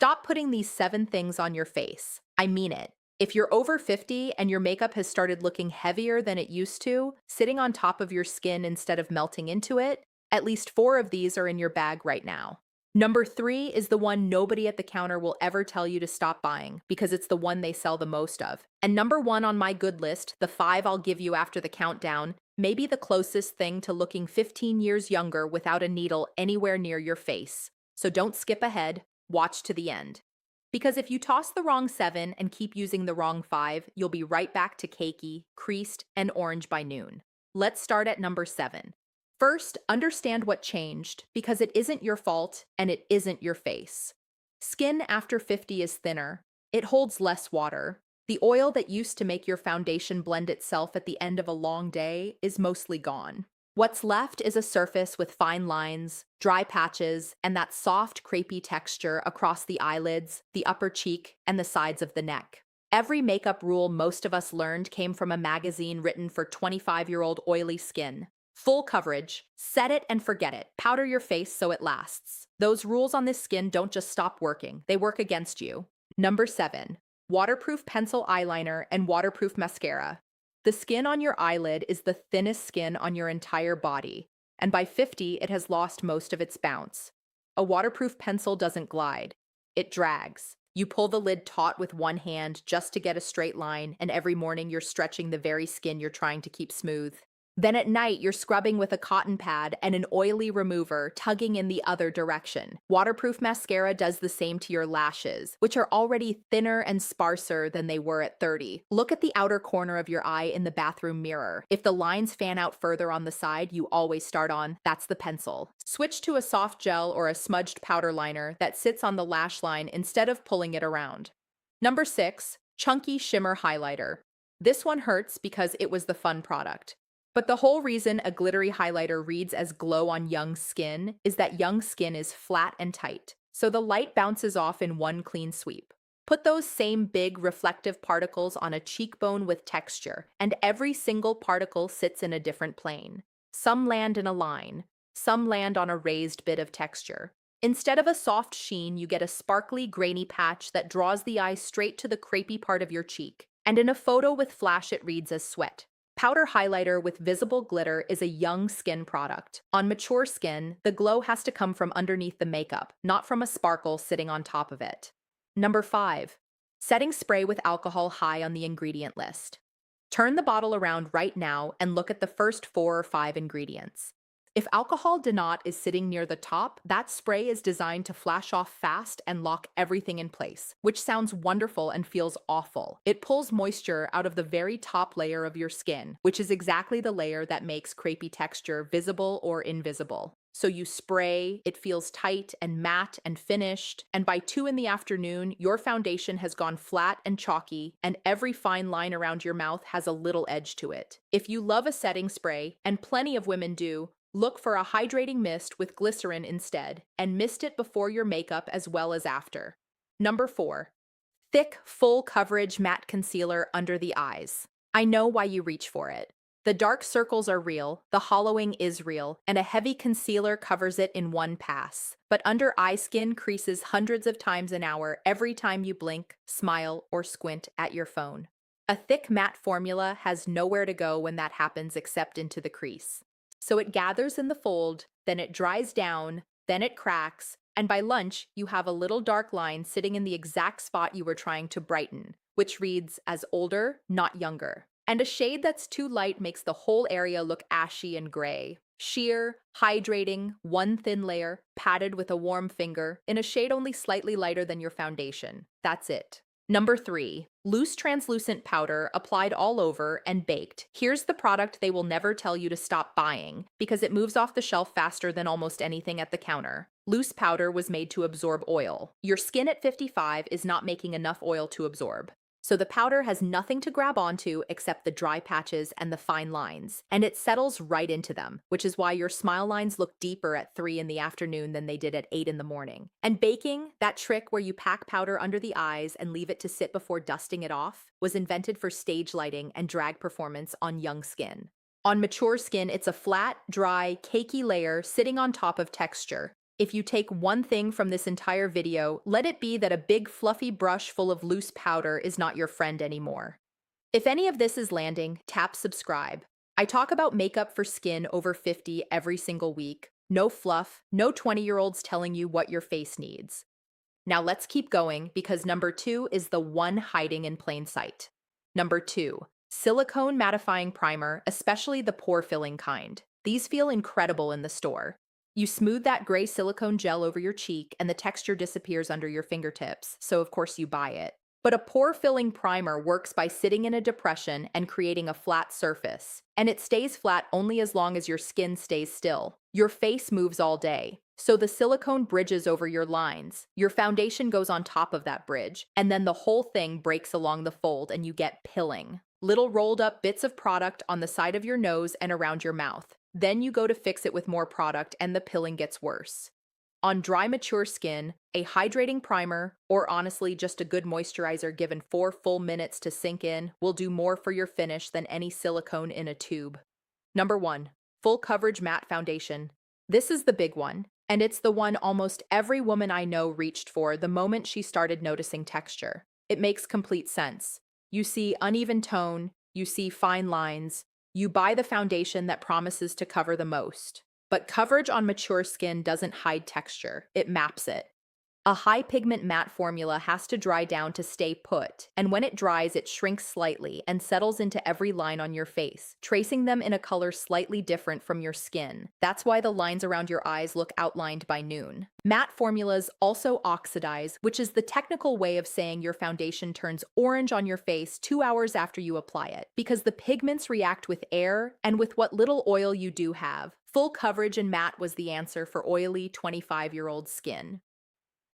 Stop putting these 7 things on your face. I mean it. If you're over 50 and your makeup has started looking heavier than it used to, sitting on top of your skin instead of melting into it, at least 4 of these are in your bag right now. Number 3 is the one nobody at the counter will ever tell you to stop buying because it's the one they sell the most of. And number 1 on my good list, the 5 I'll give you after the countdown, may be the closest thing to looking 15 years younger without a needle anywhere near your face. So don't skip ahead, watch to the end. Because if you toss the wrong 7 and keep using the wrong 5, you'll be right back to cakey, creased, and orange by noon. Let's start at number 7. First, understand what changed, because it isn't your fault and it isn't your face. Skin after 50 is thinner. It holds less water. The oil that used to make your foundation blend itself at the end of a long day is mostly gone. What's left is a surface with fine lines, dry patches, and that soft, crepey texture across the eyelids, the upper cheek, and the sides of the neck. Every makeup rule most of us learned came from a magazine written for 25-year-old oily skin. Full coverage, set it and forget it. Powder your face so it lasts. Those rules on this skin don't just stop working, they work against you. Number 7. Waterproof pencil eyeliner and waterproof mascara. The skin on your eyelid is the thinnest skin on your entire body, and by 50 it has lost most of its bounce. A waterproof pencil doesn't glide, it drags. You pull the lid taut with one hand just to get a straight line, and every morning you're stretching the very skin you're trying to keep smooth. Then at night, you're scrubbing with a cotton pad and an oily remover, tugging in the other direction. Waterproof mascara does the same to your lashes, which are already thinner and sparser than they were at 30. Look at the outer corner of your eye in the bathroom mirror. If the lines fan out further on the side you always start on, that's the pencil. Switch to a soft gel or a smudged powder liner that sits on the lash line instead of pulling it around. Number 6, chunky shimmer highlighter. This one hurts because it was the fun product. But the whole reason a glittery highlighter reads as glow on young skin is that young skin is flat and tight, so the light bounces off in one clean sweep. Put those same big reflective particles on a cheekbone with texture, and every single particle sits in a different plane. Some land in a line, some land on a raised bit of texture. Instead of a soft sheen, you get a sparkly, grainy patch that draws the eye straight to the crepey part of your cheek, and in a photo with flash it reads as sweat. Powder highlighter with visible glitter is a young skin product. On mature skin, the glow has to come from underneath the makeup, not from a sparkle sitting on top of it. Number 5. Setting spray with alcohol high on the ingredient list. Turn the bottle around right now and look at the first 4 or 5 ingredients. If alcohol denat is sitting near the top, that spray is designed to flash off fast and lock everything in place, which sounds wonderful and feels awful. It pulls moisture out of the very top layer of your skin, which is exactly the layer that makes crepey texture visible or invisible. So you spray, it feels tight and matte and finished, and by 2 in the afternoon, your foundation has gone flat and chalky, and every fine line around your mouth has a little edge to it. If you love a setting spray, and plenty of women do, look for a hydrating mist with glycerin instead, and mist it before your makeup as well as after. Number 4. Thick, full coverage matte concealer under the eyes. I know why you reach for it. The dark circles are real, the hollowing is real, and a heavy concealer covers it in one pass. But under eye skin creases hundreds of times an hour every time you blink, smile, or squint at your phone. A thick matte formula has nowhere to go when that happens except into the crease. So it gathers in the fold, then it dries down, then it cracks, and by lunch, you have a little dark line sitting in the exact spot you were trying to brighten, which reads as older, not younger. And a shade that's too light makes the whole area look ashy and gray. Sheer, hydrating, one thin layer, patted with a warm finger, in a shade only slightly lighter than your foundation. That's it. Number 3. Loose translucent powder applied all over and baked. Here's the product they will never tell you to stop buying because it moves off the shelf faster than almost anything at the counter. Loose powder was made to absorb oil. Your skin at 55 is not making enough oil to absorb. So the powder has nothing to grab onto except the dry patches and the fine lines, and it settles right into them, which is why your smile lines look deeper at 3 in the afternoon than they did at 8 in the morning. And baking, that trick where you pack powder under the eyes and leave it to sit before dusting it off, was invented for stage lighting and drag performance on young skin. On mature skin, it's a flat, dry, cakey layer sitting on top of texture. If you take one thing from this entire video, let it be that a big fluffy brush full of loose powder is not your friend anymore. If any of this is landing, tap subscribe. I talk about makeup for skin over 50 every single week. No fluff, no 20-year-olds telling you what your face needs. Now let's keep going because number 2 is the one hiding in plain sight. Number 2, silicone mattifying primer, especially the pore-filling kind. These feel incredible in the store. You smooth that gray silicone gel over your cheek and the texture disappears under your fingertips, so of course you buy it. But a pore-filling primer works by sitting in a depression and creating a flat surface. And it stays flat only as long as your skin stays still. Your face moves all day, so the silicone bridges over your lines. Your foundation goes on top of that bridge, and then the whole thing breaks along the fold and you get pilling. Little rolled up bits of product on the side of your nose and around your mouth. Then you go to fix it with more product and the pilling gets worse. On dry, mature skin, a hydrating primer, or honestly just a good moisturizer given 4 full minutes to sink in, will do more for your finish than any silicone in a tube. Number 1. Full Coverage Matte Foundation. This is the big one, and it's the one almost every woman I know reached for the moment she started noticing texture. It makes complete sense. You see uneven tone, you see fine lines, you buy the foundation that promises to cover the most. But coverage on mature skin doesn't hide texture, it maps it. A high pigment matte formula has to dry down to stay put, and when it dries, it shrinks slightly and settles into every line on your face, tracing them in a color slightly different from your skin. That's why the lines around your eyes look outlined by noon. Matte formulas also oxidize, which is the technical way of saying your foundation turns orange on your face 2 hours after you apply it, because the pigments react with air and with what little oil you do have. Full coverage and matte was the answer for oily 25-year-old skin.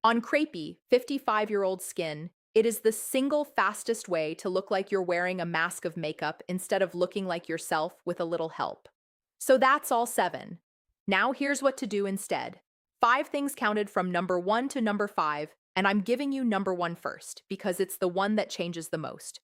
On Crepey, 55-year-old skin, it is the single fastest way to look like you're wearing a mask of makeup instead of looking like yourself with a little help. So that's all 7. Now here's what to do instead. 5 things counted from number 1 to number 5, and I'm giving you number 1 first because it's the one that changes the most.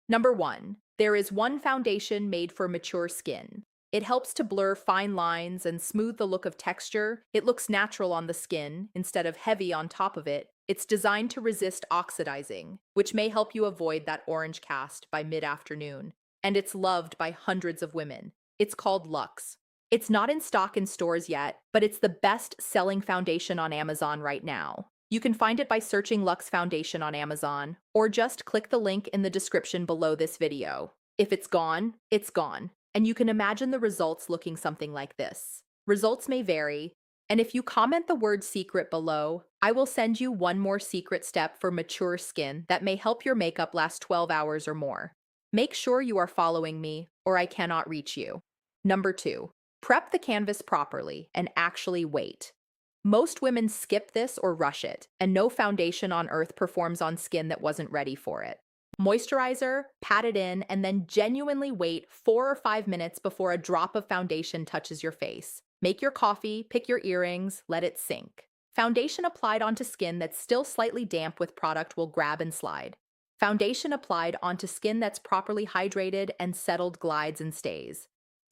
Number 1, there is one foundation made for mature skin. It helps to blur fine lines and smooth the look of texture. It looks natural on the skin instead of heavy on top of it. It's designed to resist oxidizing, which may help you avoid that orange cast by mid-afternoon. And it's loved by hundreds of women. It's called Luxe. It's not in stock in stores yet, but it's the best-selling foundation on Amazon right now. You can find it by searching Luxe Foundation on Amazon, or just click the link in the description below this video. If it's gone, it's gone. And you can imagine the results looking something like this. Results may vary, and if you comment the word secret below, I will send you one more secret step for mature skin that may help your makeup last 12 hours or more. Make sure you are following me, or I cannot reach you. Number 2, prep the canvas properly and actually wait. Most women skip this or rush it, and no foundation on earth performs on skin that wasn't ready for it. Moisturizer, pat it in, and then genuinely wait 4 or 5 minutes before a drop of foundation touches your face. Make your coffee, pick your earrings, let it sink. Foundation applied onto skin that's still slightly damp with product will grab and slide. Foundation applied onto skin that's properly hydrated and settled glides and stays.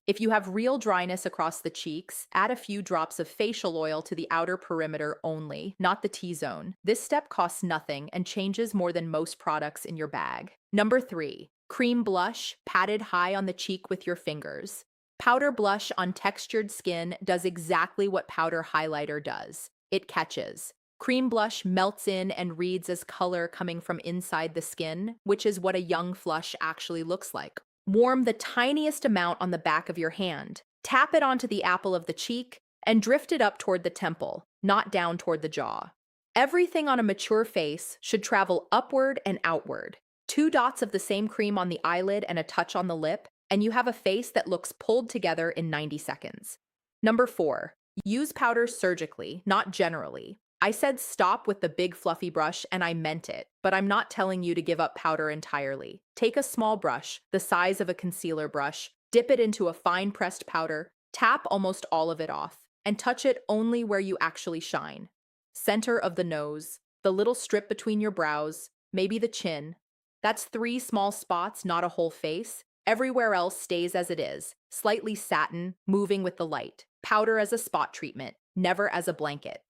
If you have real dryness across the cheeks, add a few drops of facial oil to the outer perimeter only, not the T-zone. This step costs nothing and changes more than most products in your bag. Number 3, cream blush, patted high on the cheek with your fingers. Powder blush on textured skin does exactly what powder highlighter does. It catches. Cream blush melts in and reads as color coming from inside the skin, which is what a young flush actually looks like. Warm the tiniest amount on the back of your hand. Tap it onto the apple of the cheek and drift it up toward the temple, not down toward the jaw. Everything on a mature face should travel upward and outward. 2 dots of the same cream on the eyelid and a touch on the lip, and you have a face that looks pulled together in 90 seconds. Number 4, use powder surgically, not generally. I said stop with the big fluffy brush and I meant it, but I'm not telling you to give up powder entirely. Take a small brush, the size of a concealer brush, dip it into a fine pressed powder, tap almost all of it off, and touch it only where you actually shine. Center of the nose, the little strip between your brows, maybe the chin. That's 3 small spots, not a whole face. Everywhere else stays as it is, slightly satin, moving with the light. Powder as a spot treatment. never as a blanket.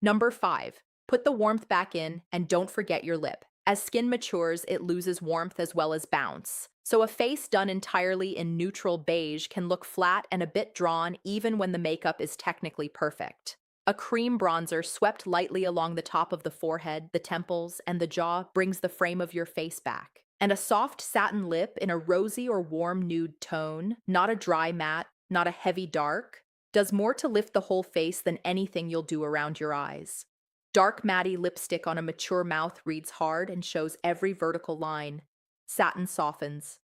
Number 5, put the warmth back in and don't forget your lip. As skin matures, it loses warmth as well as bounce. So a face done entirely in neutral beige can look flat and a bit drawn even when the makeup is technically perfect. A cream bronzer swept lightly along the top of the forehead, the temples, and the jaw brings the frame of your face back. And a soft satin lip in a rosy or warm nude tone, not a dry matte, not a heavy dark, does more to lift the whole face than anything you'll do around your eyes. Dark matte lipstick on a mature mouth reads hard and shows every vertical line. Satin softens.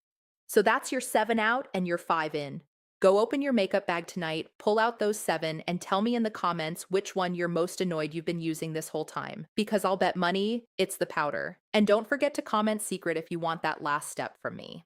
So that's your 7 out and your 5 in. Go open your makeup bag tonight, pull out those 7, and tell me in the comments which one you're most annoyed you've been using this whole time. Because I'll bet money it's the powder. And don't forget to comment secret if you want that last step from me.